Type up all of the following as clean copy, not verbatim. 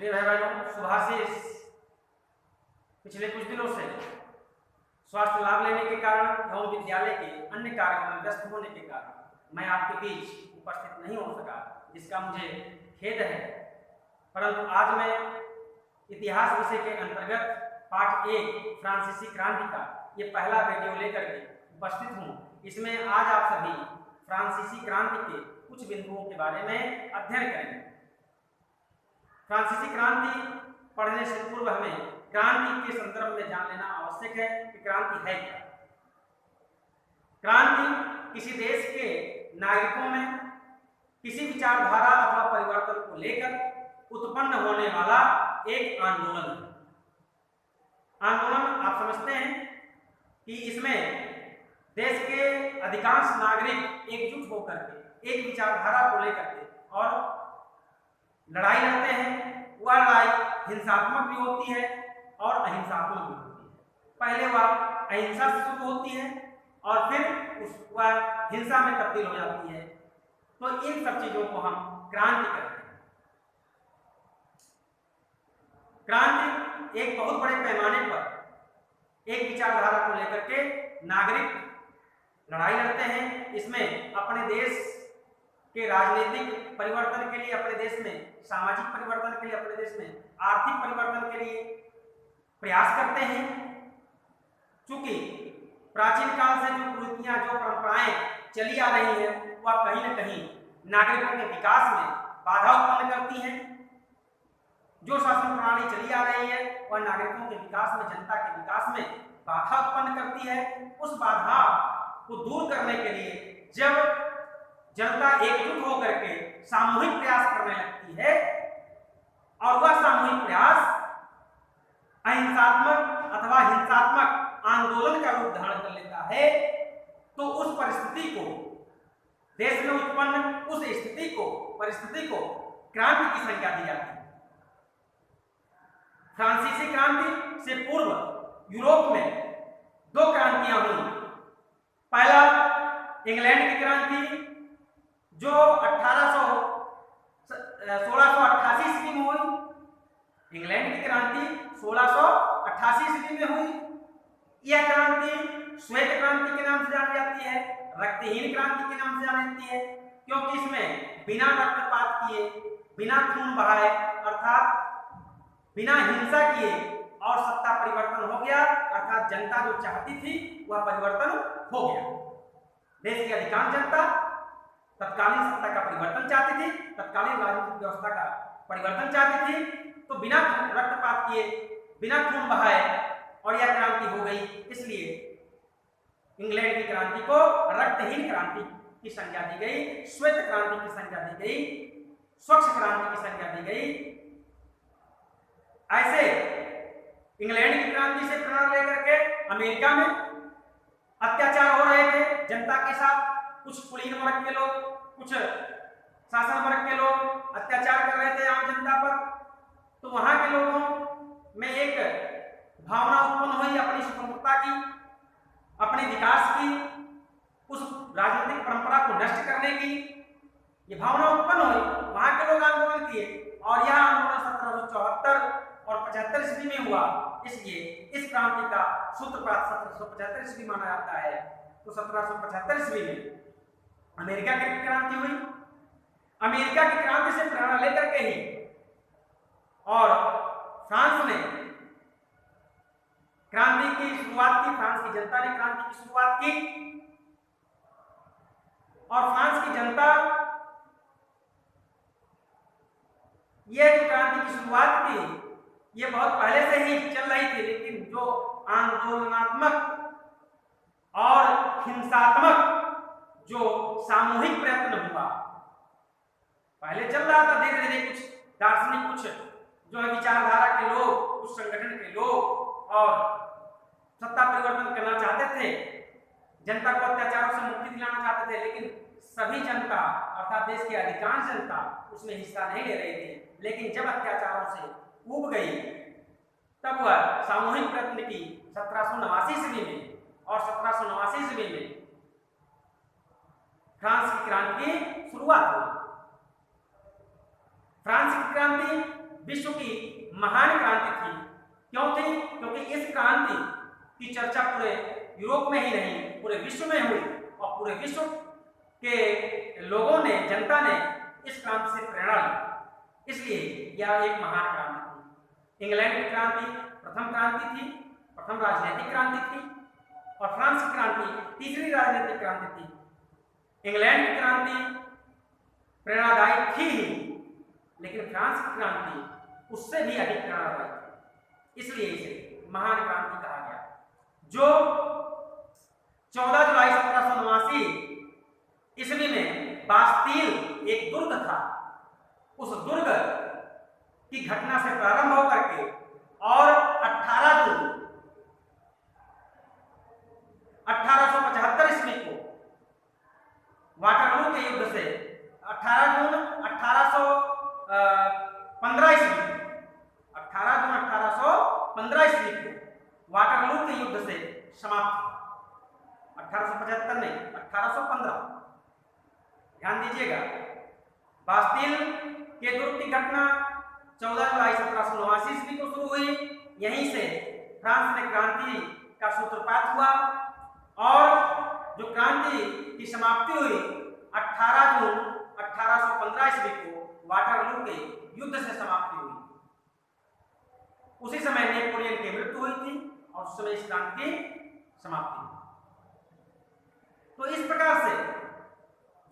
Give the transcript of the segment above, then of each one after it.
प्रिय भाई बहनों, सुभाषिस पिछले कुछ दिनों से स्वास्थ्य लाभ लेने के कारण एवं विद्यालय के अन्य कार्यों में व्यस्त होने के कारण मैं आपके बीच उपस्थित नहीं हो सका, जिसका मुझे खेद है। परंतु आज मैं इतिहास विषय के अंतर्गत पाठ 1 फ्रांसीसी क्रांति का ये पहला वीडियो लेकर के उपस्थित हूँ। इसमें आज आप सभी फ्रांसीसी क्रांति के कुछ बिंदुओं के बारे में अध्ययन करेंगे। फ्रांसीसी क्रांति पढ़ने से पूर्व हमें क्रांति के संदर्भ में जान लेना आवश्यक है कि क्रांति है क्या। क्रांति किसी देश के नागरिकों में किसी विचारधारा अथवा परिवर्तन को लेकर उत्पन्न होने वाला एक आंदोलन है। आंदोलन आप समझते हैं कि इसमें देश के अधिकांश नागरिक एकजुट होकर के एक विचारधारा को लेकर के और लड़ाई लड़ते हैं। वह लड़ाई हिंसात्मक भी होती है और अहिंसात्मक भी होती है। पहले वह अहिंसा से शुरू होती है और फिर वह हिंसा में तब्दील हो जाती है। तो इन सब चीजों को हम क्रांति कहते हैं। क्रांति एक बहुत बड़े पैमाने पर एक विचारधारा को लेकर के नागरिक लड़ाई लड़ते हैं। इसमें अपने देश के राजनीतिक परिवर्तन के लिए, अपने देश में सामाजिक परिवर्तन के लिए, अपने देश में आर्थिक परिवर्तन के लिए प्रयास करते हैं। चूंकि प्राचीन काल से जो कुरीतियां, जो परंपराएं चली आ रही हैं, वह कहीं न कहीं नागरिकों के विकास में बाधा उत्पन्न करती हैं। जो शासन प्रणाली चली आ रही है वह नागरिकों के विकास में, जनता के विकास में बाधा उत्पन्न करती है। उस बाधा को दूर करने के लिए जब जनता एकजुट होकर के सामूहिक प्रयास करने लगती है और वह सामूहिक प्रयास अहिंसात्मक अथवा हिंसात्मक आंदोलन का रूप धारण कर लेता है, तो उस परिस्थिति को, देश में उत्पन्न उस स्थिति को, परिस्थिति को क्रांति की संज्ञा दी जाती है। फ्रांसीसी क्रांति से पूर्व यूरोप में 2 क्रांतियां हुई। पहला इंग्लैंड की क्रांति जो 1688 ईस्वी में हुई। इंग्लैंड की क्रांति 1688 ईस्वी में हुई। यह क्रांति श्वेत क्रांति के नाम से जानी जाती है, रक्तहीन क्रांति के नाम से जानी जाती है, क्योंकि इसमें बिना रक्तपात किए, बिना खून बहाए, अर्थात बिना हिंसा किए और सत्ता परिवर्तन हो गया। अर्थात जनता जो चाहती थी वह परिवर्तन हो गया। देश की अधिकांश जनता तत्कालीन सत्ता का परिवर्तन चाहती थी, तत्कालीन राजनीतिक व्यवस्था का परिवर्तन चाहती थी। तो बिना रक्तपात किए, बिना खून बहाए और यह क्रांति हो गई। इसलिए इंग्लैंड की क्रांति को रक्तहीन क्रांति की संज्ञा दी गई, श्वेत क्रांति की संज्ञा दी गई, स्वच्छ क्रांति की संज्ञा दी गई। ऐसे इंग्लैंड की क्रांति से प्रेरणा लेकर के अमेरिका में अत्याचार हो रहे थे जनता के साथ। कुछ कुलीन वर्ग के लोग, कुछ शासन वर्ग के लोग अत्याचार कर रहे थे आम जनता पर। तो वहां के लोगों में एक भावना उत्पन्न हुई अपनी स्वतंत्रता की, अपने विकास की, उस राजनीतिक परंपरा को नष्ट करने की ये भावना उत्पन्न हुई। वहां के लोग आंदोलन किए और यह आंदोलन 1774 और 75 ईस्वी में हुआ। इसलिए इस क्रांति का सूत्रपात 1775 ईस्वी माना जाता है। तो 1775 ईस्वी में अमेरिका की क्रांति हुई। अमेरिका की क्रांति से प्रेरणा लेकर के ही और फ्रांस ने क्रांति की शुरुआत की, फ्रांस की जनता ने क्रांति की शुरुआत की। और फ्रांस की जनता यह जो क्रांति की शुरुआत थी ये बहुत पहले से ही चल रही थी, लेकिन जो आंदोलनात्मक और हिंसात्मक जो सामूहिक प्रयत्न हुआ पहले चल रहा था। धीरे धीरे कुछ दार्शनिक, कुछ जो है विचारधारा के लोग, कुछ संगठन के लोग और सत्ता परिवर्तन करना चाहते थे, जनता को अत्याचारों से मुक्ति दिलाना चाहते थे, लेकिन सभी जनता अर्थात देश की अधिकांश जनता उसमें हिस्सा नहीं ले रही थी। लेकिन जब अत्याचारों से ऊब गई तब वह सामूहिक प्रयत्न की 1789 ईस्वी में। और 1789 ईस्वी में फ्रांस की क्रांति की शुरुआत हुई। फ्रांस की क्रांति विश्व की महान क्रांति थी। क्यों थी? क्योंकि इस क्रांति की चर्चा पूरे यूरोप में ही नहीं, पूरे विश्व में हुई और पूरे विश्व के लोगों ने, जनता ने इस क्रांति से प्रेरणा ली। इसलिए यह एक महान क्रांति थी। इंग्लैंड की क्रांति प्रथम क्रांति थी, प्रथम राजनीतिक क्रांति थी, और फ्रांस की क्रांति तीसरी राजनीतिक क्रांति थी। इंग्लैंड की क्रांति प्रेरणादायी थी ही, लेकिन फ्रांस की क्रांति उससे भी अधिक प्रेरणादायी थी। इसलिए इसे महान क्रांति कहा गया। जो 14 जुलाई 1789 ईस्वी में बास्तील एक दुर्ग था, उस दुर्ग की घटना से प्रारंभ होकर के और 18 जून 1875 ईस्वी को वाटरलू के युद्ध से 18 जून 1815 ईस्वी 18 जून 1815 ईस्वी को वाटरलू के युद्ध से समाप्त। 1875 नहीं, 1815, ध्यान दीजिएगा। बास्तील के दुर्ग की घटना 14 जुलाई 1789 ईस्वी को शुरू हुई। यहीं से फ्रांस में क्रांति का सूत्रपात हुआ और जो क्रांति की समाप्ति हुई 18 जून 1815 ईस्वी को वाटरलू के युद्ध से समाप्ति हुई। उसी समय नेपोलियन की मृत्यु हुई थी और उस समय इस क्रांति की समाप्ति हुई। तो इस प्रकार से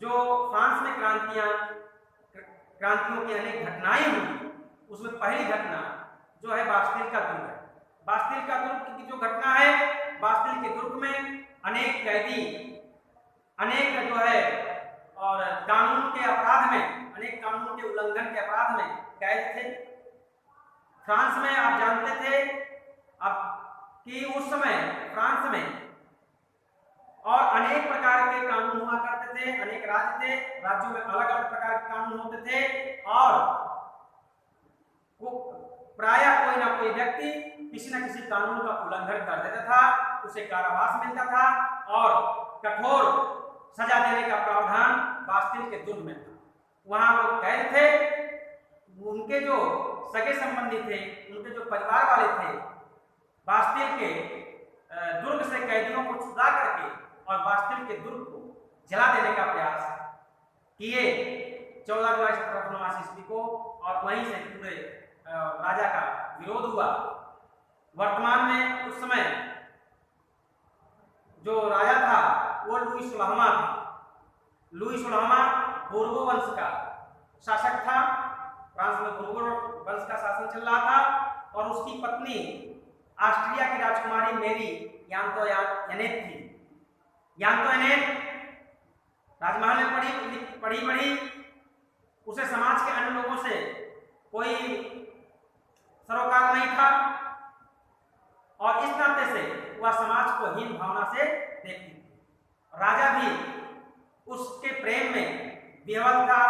जो फ्रांस में क्रांतियों की अनेक घटनाएं हुई, उसमें पहली घटना जो है बास्तील का दुर्ग है। बास्तील का दुर्ग की जो घटना है, बास्तील के दुर्ग में अनेक कैदी, अनेक जो है और कानून के अपराध में, अनेक कानून के उल्लंघन के अपराध में कैद थे। फ्रांस में आप जानते थे अब कि उस समय फ्रांस में और अनेक प्रकार के कानून हुआ करते थे, अनेक राज्य थे, राज्यों में अलग अलग प्रकार के कानून होते थे और प्रायः कोई ना कोई व्यक्ति किसी न किसी कानून का उल्लंघन कर देता था, उसे कारावास मिलता था और कठोर सजा देने का प्रावधान बास्तील के दुर्ग में था। वहां लोग कैद थे, उनके जो सगे संबंधी थे, उनके जो परिवार वाले थे, बास्तील के दुर्ग से कैदियों को छुड़ा करके और बास्तील के दुर्ग को जला देने का प्रयास किए 14 जुलाई 1789 ईस्वी को, और वहीं से पूरे राजा का विरोध हुआ। वर्तमान में उस समय जो राजा था वो लुई 16वां था। लुई 16वां बोर्बो वंश का शासक था। फ्रांस में बोर्बो वंश का शासन चल रहा था और उसकी पत्नी ऑस्ट्रिया की राजकुमारी मेरी यांतोइनेट थी। यांतोइनेट राजमहल में पढ़ी उसे समाज के अन्य लोगों से कोई सरोकार नहीं था और इस नाते से वह समाज को हीन भावना से देखती थी। राजा भी उसके प्रेम में विह्वल था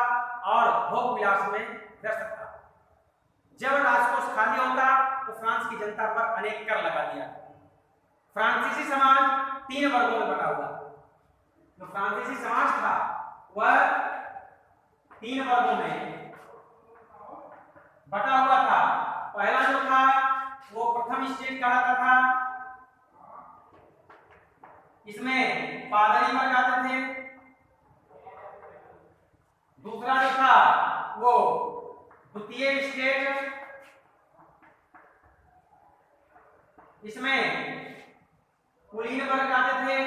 और भोग विलास में व्यस्त था। जब राजकोष खाली होता तो फ्रांस की जनता पर अनेक कर लगा दिया। फ्रांसीसी समाज 3 वर्गों में बटा हुआ। जो फ्रांसीसी समाज था वह 3 वर्गों में बटा हुआ था। पहला जो था वो प्रथम स्टेट कहलाता था। इसमें पादरी वर्ग आते थे। दूसरा जो था वो द्वितीय स्टेट, इसमें कुलीन वर्ग आते थे।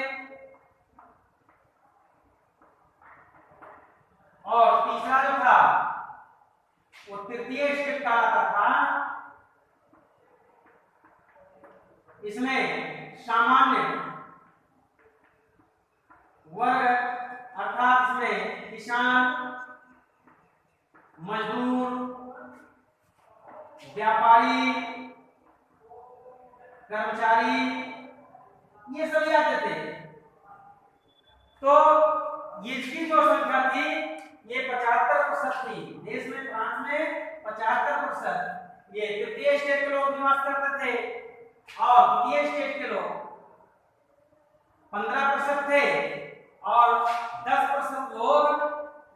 और तीसरा जो था वो तृतीय स्टेट कहलाता था। इसमें सामान्य वर्ग अर्थात इसमें किसान, मजदूर, व्यापारी, कर्मचारी, ये सभी आते थे। तो इसकी जो संख्या थी ये 75% थी। देश में, फ्रांस में 75% ये तृतीय स्टेट के लोग निवास करते थे और द्वितीय स्टेट के लोग 15% थे और 10% लोग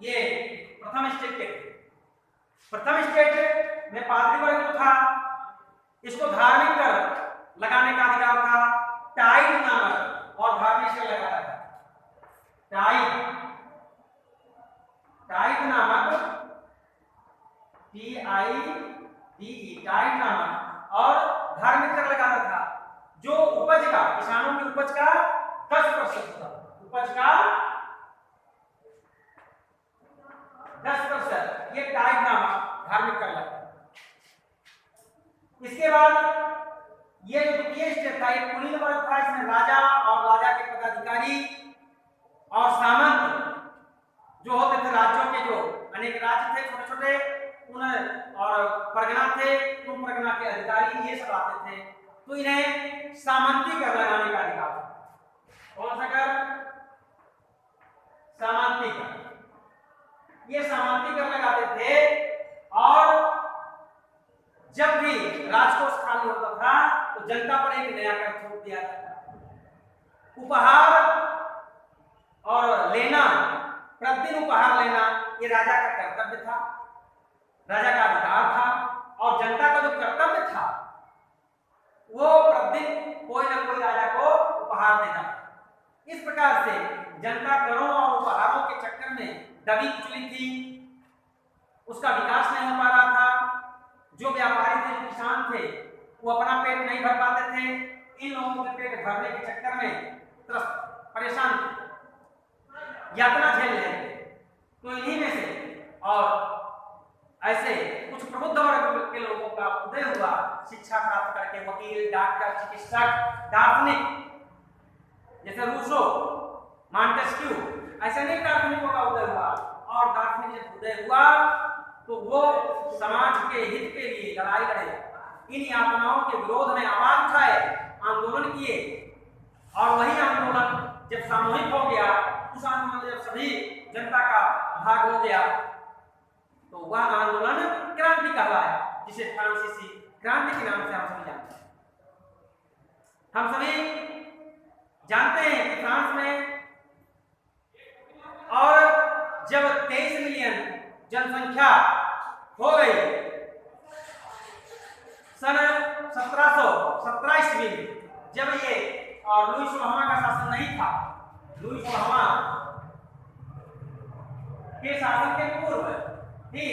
ये प्रथम स्टेट के थे। प्रथम स्टेट में पादरी वर्ग जो था इसको धार्मिक कर लगाने का अधिकार था। टाइड नामक और धार्मिक कर लगाया था। टाइड नामक TIDE टाइड नामक और धार्मिक कर लगाता था जो उपज का, किसानों की उपज का 10% था। उपज का 10% ये टाइड नामक धार्मिक कर लगा। इसके बाद ये जो द्वितीय स्टेप था, एक कुलीन वर्ग था। इसमें राजा और राजा के पदाधिकारी और सामंत जो होते थे, राज्यों के जो अनेक राज्य थे छोटे छोटे, उन और परगना थे, उन परगना के अधिकारी ये सब आते थे। तो इन्हें सामंती कर लगाने का अधिकार था। कौन सा कर? सामंती कर। ये सामंती कर लगाते थे और जब भी राजकोष खाली होता था तो जनता पर एक नया कर थोप दिया जाता था। उपहार और लेना, प्रतिदिन उपहार लेना, ये राजा का कर्तव्य था, राजा का अधिकार था। और जनता का जो कर्तव्य था वो प्रतिदिन कोई ना कोई राजा को उपहार देता था। इस प्रकार से जनता करों और उपहारों के चक्कर में दबी कुचली थी, उसका विकास नहीं हो पा रहा था। जो व्यापारी थे, जो किसान थे, वो अपना पेट नहीं भर पाते थे। इन लोगों के पेट भरने के चक्कर में त्रस्त, परेशान थे, यातना झेल रहे थे। तो इन्हीं में से और ऐसे कुछ प्रबुद्ध वर्ग के लोगों का उदय हुआ, शिक्षा प्राप्त करके वकील, डॉक्टर, चिकित्सक, दार्शनिक, जैसे रूसो, मॉन्टेस्क्यू, ऐसे अनेक दार्शनिकों का उदय हुआ। और दार्शनिक जब उदय हुआ तो वो समाज के हित के लिए लड़ाई लड़े, इन यातनाओं के विरोध में आवाज उठाए, आंदोलन किए। और वही आंदोलन जब सामूहिक हो गया, उस आंदोलन में जब सभी जनता का भाग हो गया तो वह आंदोलन क्रांति कहलाया, जिसे फ्रांसीसी क्रांति के नाम से हम सभी जानते हैं। हम सभी जानते हैं कि फ्रांस में और जब 23 मिलियन जनसंख्या हो गई सन 1717 ईस्वी में, जब ये और लुई 16वां का शासन नहीं था, लुई 16वां के शासन के पूर्व ही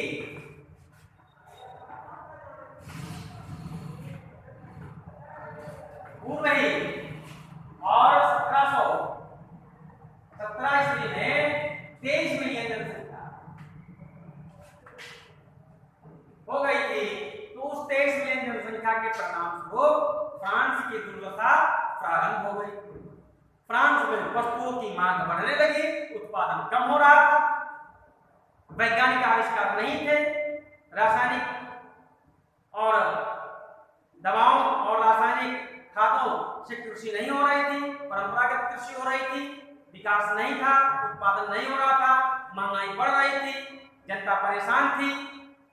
और 1717 ईस्वी में 23 मिलियन जनसंख्या हो गई थी। तो उस 23 मिलियन जनसंख्या के परिणाम स्वरूप फ्रांस की दुर्दशा प्रारंभ हो गई। फ्रांस में वस्तुओं की मांग बढ़ने लगी, उत्पादन कम हो रहा था, वैज्ञानिक आविष्कार नहीं थे, रासायनिक और दवाओं और रासायनिक खादों से कृषि नहीं हो रही थी, परंपरागत कृषि हो रही थी, विकास नहीं था, उत्पादन नहीं हो रहा था, महंगाई बढ़ रही थी, जनता परेशान थी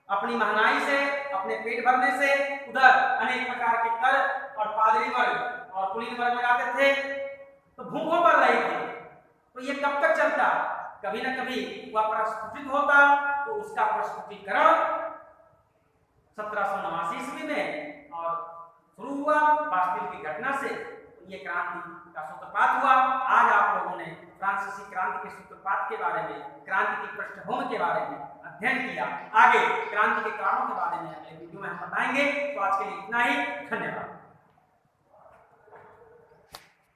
अपनी महंगाई से, अपने पेट भरने से। उधर अनेक प्रकार के कर और पादरी वर्ग और कुलीन वर्ग लगाते थे, तो भूखों पर रही थी। तो ये कब तक चलता? कभी न कभी वह प्रस्फुटित होता। तो उसका प्रस्फुटीकरण 1789 ईस्वी में और शुरू हुआ बास्टिल की घटना से। ये क्रांति का सूत्रपात हुआ। आज आप लोगों ने फ्रांसीसी क्रांति के सूत्रपात के बारे में, क्रांति की पृष्ठभूमि के बारे में अध्ययन किया। आगे क्रांति के कारणों के बारे में अगले वीडियो में हम बताएंगे। तो आज के लिए इतना ही, धन्यवाद।